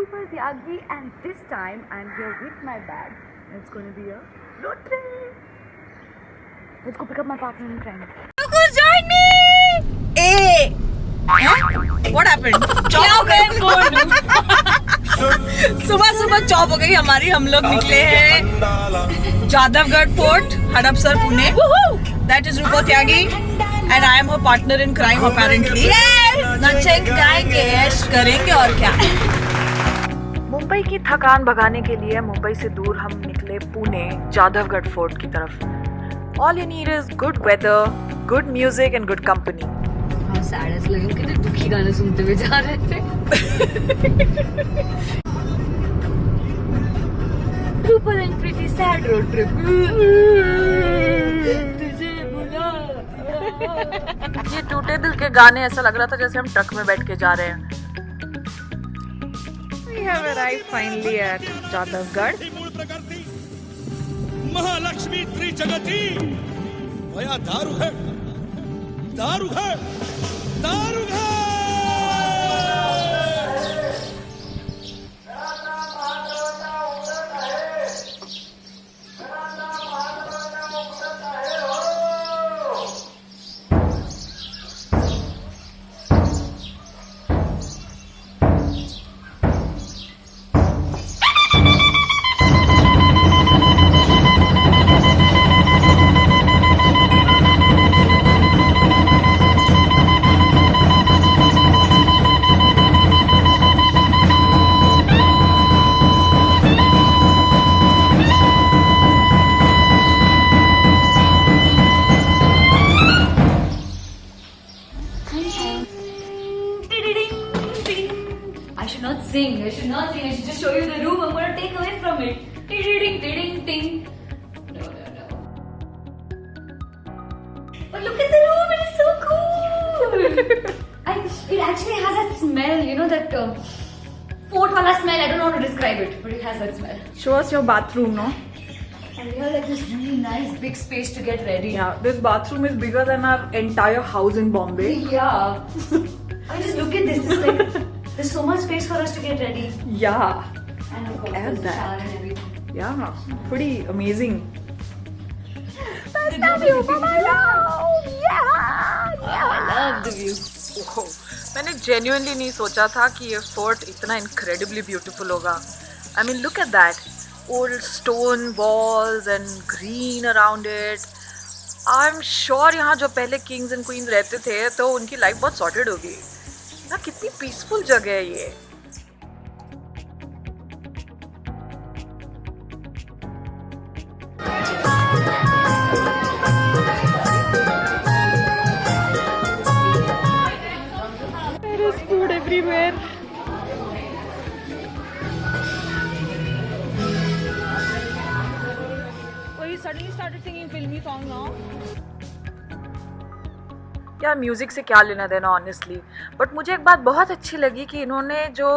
Rupal Tyagi, and this time I'm here with my bag. It's going to be a road trip. Let's go pick up my partner in crime. Who's join me? Hey! What happened? Chop हो गए सुबह सुबह chop हो गई हमारी. हम लोग निकले हैं Jadavgarh fort, Hadapsar, Pune. That is Rupal Tyagi and I am her partner in crime apparently. नचेंगे गाएंगे ऐश करेंगे और क्या. मुंबई की थकान भगाने के लिए मुंबई से दूर हम निकले पुणे जादवगढ़ फोर्ट की तरफ. All you need is good weather, good music and good company. हाँ, सैडनेस लगे, कितने दुखी गाने सुनते हुए जा रहे थे. Rupal and Pretty sad road trip. तुझे बुला. ये टूटे दिल के गाने ऐसा लग रहा था जैसे हम ट्रक में बैठ के जा रहे हैं. We have arrived finally at जादवगढ़. Mahalakshmi त्रिजगती भया दारू है, दारू है, दारू है. I should not sing. I should not sing. I should just show you the room. I'm going to take away from it. Ding, ding, ding. No. But look at the room. It is so cool. And it actually has that smell. You know that fort wala smell. I don't know how to describe it, but it has that smell. Show us your bathroom, no? And we have like this really nice big space to get ready. Yeah, this bathroom is bigger than our entire house in Bombay. Yeah. I just look at this. It's like there's so much space for us to get ready. Yeah, And of course, Look at there's the that. shower and everything. yeah, pretty amazing. That's the view from my room. Yeah. I love the view. ओहो, मैंने genuinely नहीं सोचा था कि ये fort इतना incredibly beautiful होगा. I mean, look at that. Old stone walls and green around it. I'm sure यहाँ जो पहले kings and queens रहते थे तो उनकी life बहुत sorted होगी. ना कितनी peaceful जगह है ये. There is food everywhere. Oh, you suddenly started singing filmy song now? यार म्यूज़िक से क्या लेना देना ऑनेस्टली. बट मुझे एक बात बहुत अच्छी लगी कि इन्होंने जो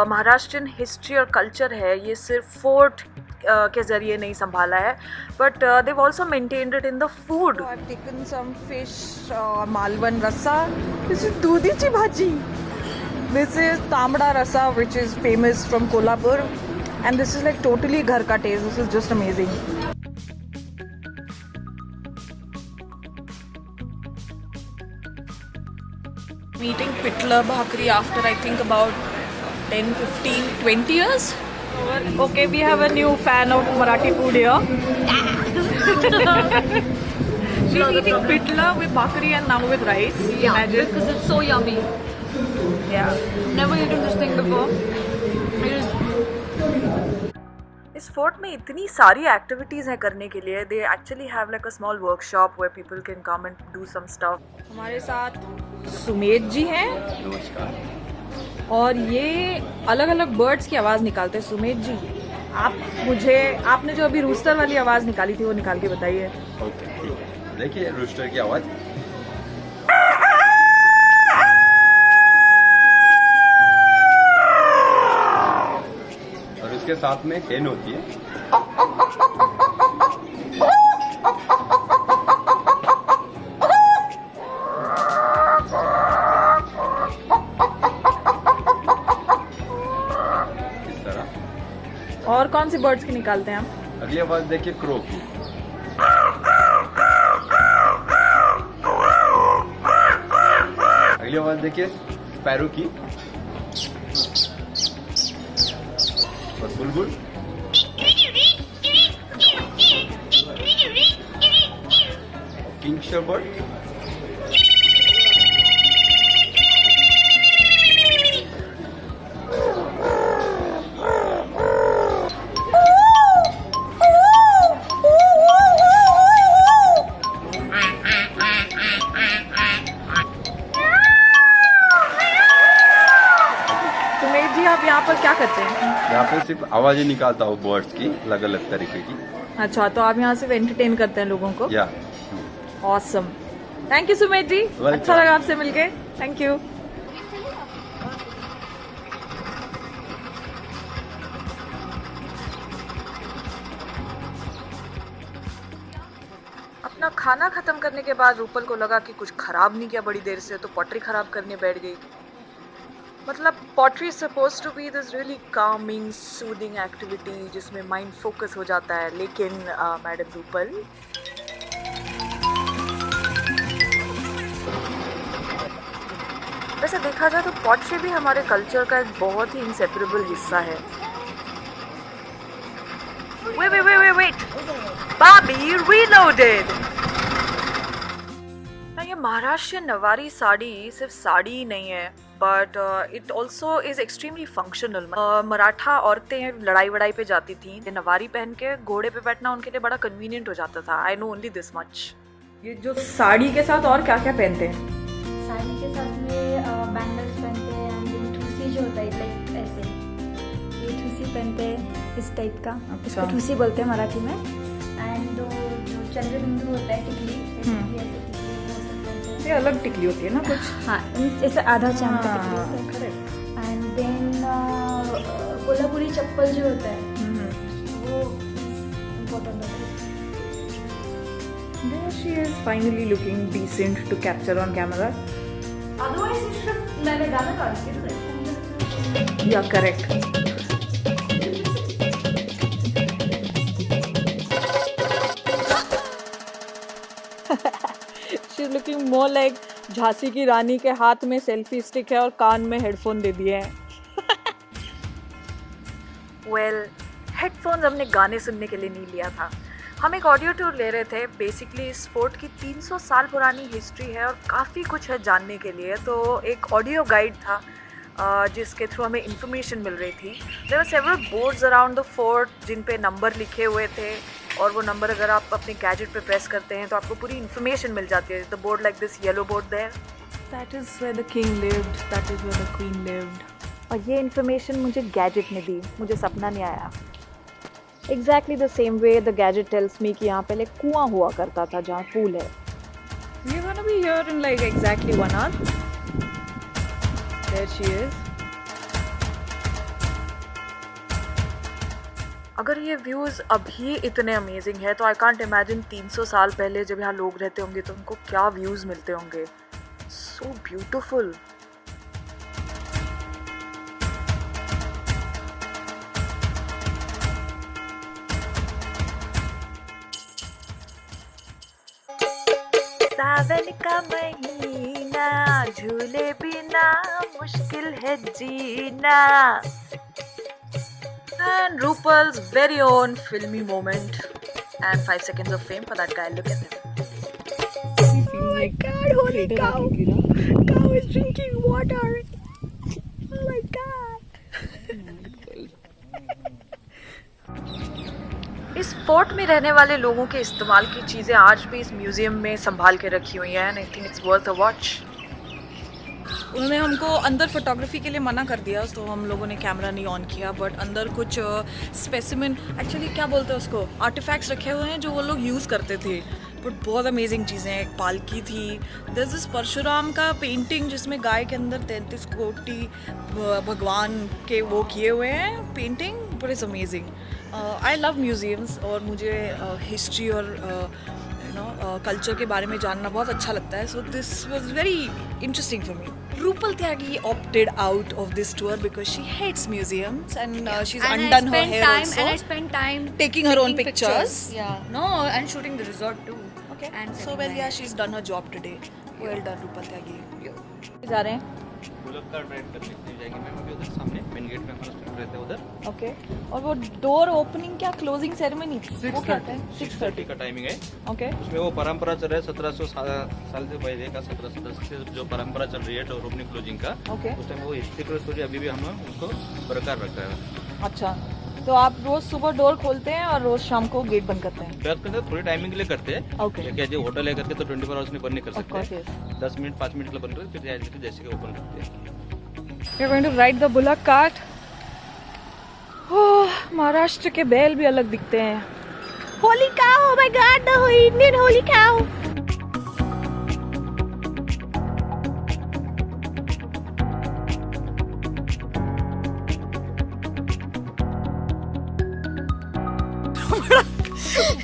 महाराष्ट्रियन हिस्ट्री और कल्चर है ये सिर्फ फोर्ट के ज़रिए नहीं संभाला है, but they also maintained it in the food. I have taken some fish, Malvan rassa. This is दूधीची bhaji. This is tambda rassa which is famous from Kolhapur, and this is like totally ghar का taste. This is just amazing. Eating pitla bhakri after I think about 10, 15, 20 years. Okay, we have a new fan of Marathi food here. She's eating pitla with bhakri and now with rice. Yeah, Imagine. because it's so yummy. Yeah. Never eaten this thing before. It is. इस fort में इतनी सारी activities हैं करने के लिए. They actually have like a small workshop where people can come and do some stuff. हमारे साथ सुमेध जी हैं. नमस्कार. और ये अलग अलग बर्ड्स की आवाज़ निकालते हैं. सुमेध जी, आपने जो अभी रूस्टर वाली आवाज़ निकाली थी वो निकाल के बताइए. ओके, ठीक है. देखिए रूस्टर की आवाज़. और उसके साथ में हेन होती है. बर्ड्स की निकालते हैं हम? अगली आवाज देखिए क्रो की। अगली आवाज देखिए स्पैरो की और बुलबुल। Kingfisher bird. सुमेध जी, आप यहाँ पर क्या करते हैं? यहाँ पे सिर्फ आवाजें निकालता हूँ बर्ड्स की, अलग अलग तरीके की। अच्छा, तो आप यहाँ सिर्फ एंटरटेन करते हैं लोगों को? या ऑसम। थैंक यू सुमेध जी, अच्छा लगा आपसे मिलके। Thank you. अपना खाना खत्म करने के बाद रूपल को लगा कि कुछ खराब नहीं किया बड़ी देर से, तो पॉटरी खराब करने बैठ गई। मतलब pottery suppose to be this really calming soothing activity जिसमें माइंड फोकस हो जाता है, लेकिन मैडम रूपल वैसे देखा जाए तो पॉटरी भी हमारे कल्चर का एक बहुत ही इंसेपरेबल हिस्सा है। Wait. Bobby reloaded. ना ये महाराष्ट्रियन नवारी साड़ी सिर्फ साड़ी ही नहीं है, but it also is extremely functional. Maratha औरतें लड़ाई वड़ाई पे जाती थी, नवारी पहन के घोड़े पे बैठना उनके लिए बड़ा कन्वीनियंट हो जाता था। I know only this much. ये जो साड़ी के साथ और क्या क्या पहनते हैं? साड़ी के साथ में बैंगल्स पहनते हैं एंड ठूसी जो होता है लाइक ऐसे, ये ठूसी पहनते हैं इस टाइप का। इसको ठूसी बोलते हैं मराठी में। एंड जो चंद्रबिंदु होता है टिकली, ये अलग टिकली होती है ना कुछ? हाँ, जैसे आधा चांद का टिकली होता है। एंड देन कोल्हापुरी चप्पल जो होता है वो इम्पोर्टेंट होता है। There she is finally looking decent to capture on camera. Otherwise you should मैंने गाना गा दिया। Yeah, correct. She's looking more like Jhansi की रानी के हाथ में सेल्फी स्टिक है और कान में हेडफोन दे दिए हैं। Well, हेडफोन्स हमने गाने सुनने के लिए नहीं लिया था, हम एक ऑडियो टूर ले रहे थे। बेसिकली इस फोर्ट की 300 साल पुरानी हिस्ट्री है और काफ़ी कुछ है जानने के लिए। तो एक ऑडियो गाइड था जिसके थ्रू हमें इंफॉर्मेशन मिल रही थी। There were several boards around the fort जिन पे नंबर लिखे हुए थे, और वो नंबर अगर आप अपने गैजेट पे प्रेस करते हैं तो आपको पूरी इन्फॉर्मेशन मिल जाती है। The board like this yellow board there, that is where the king lived, that is where the queen lived. और ये इन्फॉर्मेशन मुझे गैजेट ने दी, मुझे सपना नहीं आया। Exactly the same way the gadget tells me कि यहाँ पहले कुआं हुआ करता था जहाँ पूल है। We're gonna be here in like exactly 1 hour. There she is. अगर ये व्यूज़ अभी इतने अमेजिंग है तो आई कांट इमेजिन 300 साल पहले जब यहाँ लोग रहते होंगे तो उनको क्या व्यूज़ मिलते होंगे। So beautiful. सावन का महीना, झूले बिना मुश्किल है जीना। And Rupal's very own filmy moment and 5 seconds of fame for that guy. Look at him. Oh my God! Holy cow! Cow is drinking water. Oh my God! इस fort में रहने वाले लोगों के इस्तेमाल की चीज़ें आज भी इस म्यूज़ियम में संभाल के रखी हुई हैं। I think it's worth a watch. उन्होंने हमको अंदर फोटोग्राफी के लिए मना कर दिया तो हम लोगों ने कैमरा नहीं ऑन किया, बट अंदर कुछ स्पेसिमेन, एक्चुअली क्या बोलते हैं उसको, आर्टिफैक्ट्स रखे हुए हैं जो वो लोग यूज़ करते थे। बट बहुत अमेजिंग चीज़ें हैं। एक पालकी थी, देयर इज परशुराम का पेंटिंग जिसमें गाय के अंदर 33 कोटि भगवान के वो किए हुए हैं painting, but it's amazing. I love museums और मुझे हिस्ट्री और कल्चर के बारे में जानना बहुत अच्छा लगता है. So this was very interesting for me. Rupal Tyagi opted out of this tour because she hates museums and she's And undone I her spent hair time, also. and I spent time Taking her own pictures. Yeah, no, and shooting the resort too. Okay. And So setting well, my yeah, hair. she's done her job today. Well done, Rupal Tyagi. जा रहे हैं. Bullet card ride करने के लिए जाएंगे ma'am. अभी उधर सामने मेन गेट में हमारा स्टॉप रहता है उधर. ओके. और वो डोर ओपनिंग क्या क्लोजिंग सेरेमनी वो क्या होता है? 6:30 का टाइमिंग है. ओके. उसमें वो परंपरा चल रहा है 1700 साल से पहले का 1710 से जो परंपरा चल रही है डोर ओपनिंग क्लोजिंग का. ओके. उस टाइम वो हिस्ट्रिकल स्टोरी अभी भी हम उसको बरकरार रख रहे हैं. अच्छा, तो आप रोज सुबह डोर खोलते हैं और रोज शाम को गेट बंद करते हैं? प्लस करते थोड़ी टाइमिंग के लिए करते हैं. ओके. क्या जो होटल है करके तो 24 आवर्स में बंद नहीं कर Of course, सकते. yes. 10 मिनट 5 मिनट के लिए बंद करते फिर जैसे कि ओपन करते हैं. We are going to ride the bullock cart. Oh, Maharashtra के बैल भी अलग दिखते हैं. Holy cow! Oh my God, the Indian holy cow!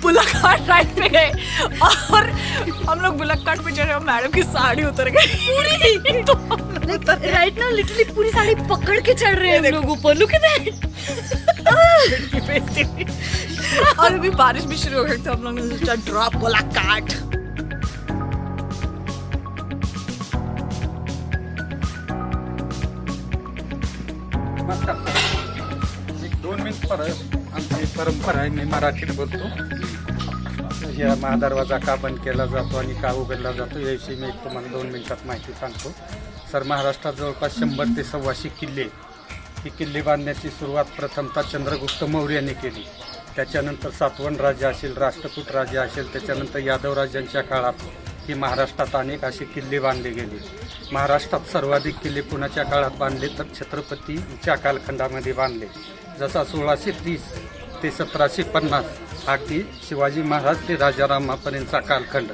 Bullock cart ride पे गए और हम लोग बुलक कार्ट पे चढ़े और मैडम की साड़ी उतर गई पूरी. तो Right now, literally पूरी साड़ी पकड़ के चढ़ रहे हैं हम लोग ऊपर. Look at that. और अभी बारिश भी शुरू हो गई तो हम लोग ने सोचा ड्रॉप बुलक कार्ट. नमस्कार सर. एक 2 मिनिट आमची परंपरा आहे. मी मराठीत बोलतो. या महादरवाजा का बंद केला जातो आणि का उघडला जातो याविषयी मी तुम्हाला 2 मिनिटात माहिती सांगतो. सर, महाराष्ट्रात जवळपास 100 ते 125 किल्ले. ही किल्ले बांधण्याची सुरुवात प्रथमतः चंद्रगुप्त मौर्याने केली. त्याच्यानंतर सातवण राज्य असेल, राष्ट्रकूट राज्य असेल, त्याच्यानंतर यादव राजांच्या काळात ही महाराष्ट्रात अनेक असे किल्ले बांधले गेले. महाराष्ट्रात सर्वाधिक किल्ले कुणाच्या काळात बांधले तर छत्रपतीच्या कालखंडामध्ये बांधले. जसा 1630 ते 1750 अगदी शिवाजी महाराज ते राजारामापर्यंतचा कालखंड.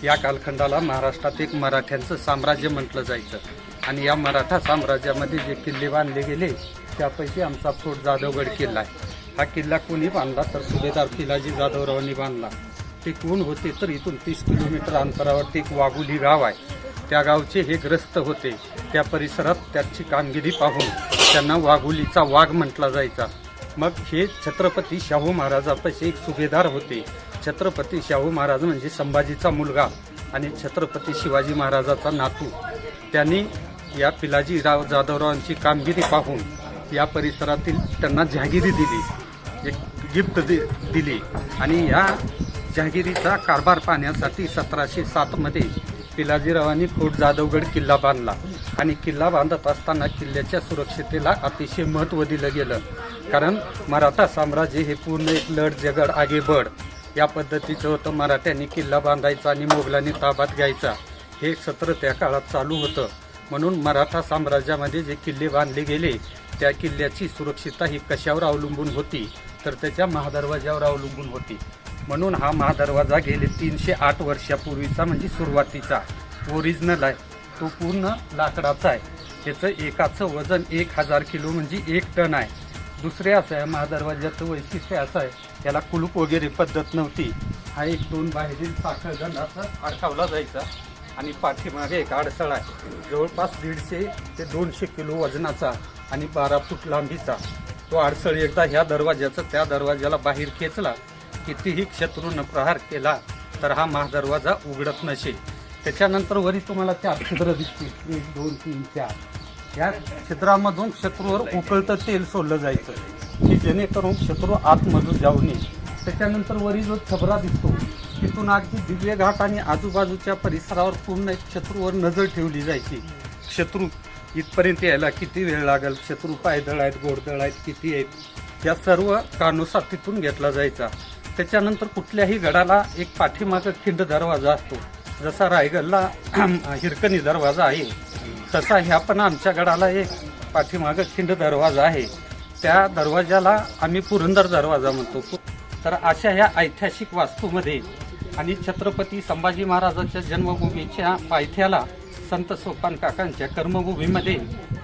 या कालखंडाला महाराष्ट्रात एक मराठ्यांचं साम्राज्य म्हटलं जायचं. आणि या मराठा साम्राज्यामध्ये जे किल्ले बांधले गेले त्यापैकी आमचा फोर्ट जाधवगड किल्ला आहे. हा किल्ला कोणी बांधला तर सुभेदार पिलाजी जाधवरावांनी बांधला. ते कोण होते तर इथून 30 किलोमीटर अंतरावरती एक वाघुली गाव आहे. त्या गावचे हे ग्रस्त होते. त्या परिसरात त्याची कामगिरी पाहून त्यांना वाघुलीचा वाघ म्हटला जायचा. मग हे छत्रपती शाहू महाराजापाशी एक सुभेदार होते. छत्रपती शाहू महाराज म्हणजे संभाजीचा मुलगा आणि छत्रपती शिवाजी महाराजाचा नातू. त्यांनी या पिलाजीराव जाधवरावांची कामगिरी पाहून या परिसरातील त्यांना जहागिरी दिली, एक गिफ्ट दिली. आणि या जहागिरीचा कारभार पाहण्यासाठी 1707मध्ये पिलाजीरावांनी फोर्ट जाधवगड किल्ला बांधला. आणि किल्ला बांधत असताना किल्ल्याच्या सुरक्षितेला अतिशय महत्त्व दिलं गेलं. कारण मराठा साम्राज्य हे पूर्ण एक लढ झगड आगे बढ या पद्धतीचं होतं. मराठ्यांनी किल्ला बांधायचा आणि मोगलांनी ताब्यात घ्यायचा हे सत्र त्या काळात चालू होतं. म्हणून मराठा साम्राज्यामध्ये जे किल्ले बांधले गेले त्या किल्ल्याची सुरक्षितता ही कशावर अवलंबून होती तर त्याच्या महादरवाजावर अवलंबून होती. म्हणून हा महादरवाजा गेले 308 वर्षापूर्वीचा म्हणजे सुरुवातीचा ओरिजिनल आहे. तो पूर्ण लाकडाचा आहे. त्याचं एकाचं वजन 1000 किलो म्हणजे 1 टन आहे. दुसरे असं आहे महादरवाजाचं वैशिष्ट्य असं आहे त्याला कुलूप वगैरे पद्धत नव्हती. हा एक 2 बाहेरील साखळदंड असं अडकावला जायचा आणि पाठीमागे एक आडसळ आहे जवळपास 150 ते 200 किलो वजनाचा आणि 12 फूट लांबीचा. तो आडसळ एकदा ह्या दरवाजाचं त्या दरवाजाला बाहेर खेचला कितीही शत्रूनं प्रहार केला तर हा महादरवाजा उघडत नसे. त्याच्यानंतर वरी तुम्हाला 4 छिद्र दिसतील 1 2 3 4. या छिद्रामधून शत्रूवर उकळतं तेल सोडलं जायचं की जेणेकरून शत्रू आतमधून जाऊ नये. त्याच्यानंतर वरी जो छबरा दिसतो तिथून अगदी दिव्य घाट आणि आजूबाजूच्या परिसरावर पूर्ण एक शत्रूवर नजर ठेवली जायची. शत्रू इथपर्यंत यायला किती वेळ लागेल, शत्रू पायदळ आहेत घोडदळ आहेत किती आहेत या सर्व कानुसार तिथून घेतला जायचा. त्याच्यानंतर कुठल्याही गडाला एक पाठीमागं खिंड दरवाजा असतो. जसा रायगडला हिरकणी दरवाजा आहे तसा ह्या पण आमच्या गडाला एक पाठीमागं खिंड दरवाजा आहे. त्या दरवाजाला आम्ही पुरंदर दरवाजा म्हणतो. तर अशा ह्या ऐतिहासिक वास्तूमध्ये आणि छत्रपती संभाजी महाराजांच्या जन्मभूमीच्या पायथ्याला संत सोपान काकांच्या कर्मभूमीमध्ये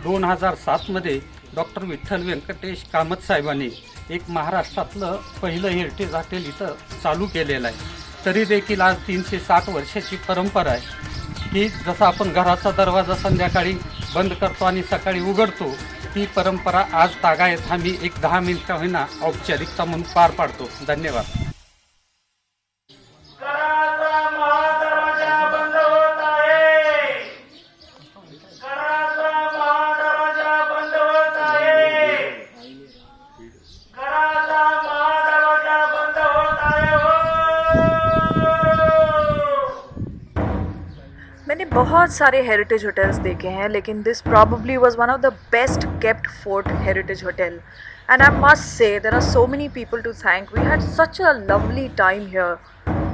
2007मध्ये डॉक्टर विठ्ठल व्यंकटेश कामत साहेबांनी एक महाराष्ट्रातलं पहिलं हेरिटेज हॉटेल इथं चालू केलेलं आहे. तरी देखील आज 360 वर्षाची परंपरा आहे की जसं आपण घराचा दरवाजा संध्याकाळी बंद करतो आणि सकाळी उघडतो, ती परंपरा आज तागायत आम्ही एक 10 मिनिटं होईना औपचारिकता म्हणून पार पाडतो. धन्यवाद. मैंने बहुत सारे हेरिटेज होटल्स देखे हैं, लेकिन this probably was one of the best kept fort heritage hotel. And I must say there are so many people to thank. We had such a lovely time here.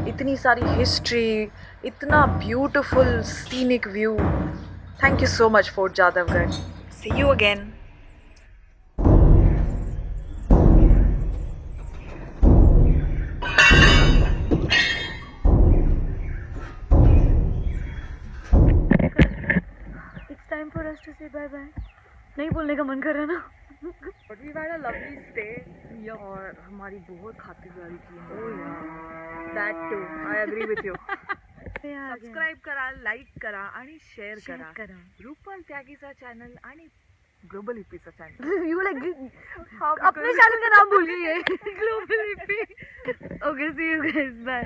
इतनी सारी history, इतना beautiful scenic view. Thank you so much fort Jadavgarh. See you again. Time for us to say bye bye. नहीं बोलने का मन कर रहा ना. But we had a lovely stay और हमारी बहुत खातिरदारी की. ओह यार, that too I agree with you. Subscribe करा, लाईक करा आणि शेअर करा. रुपाल त्यागीचा चॅनल आणि ग्लोबल हिप्पीचा चॅनल. यू लाइक अपने चैनल का नाम भूल गई है. Global hippie. Okay, see you guys, bye.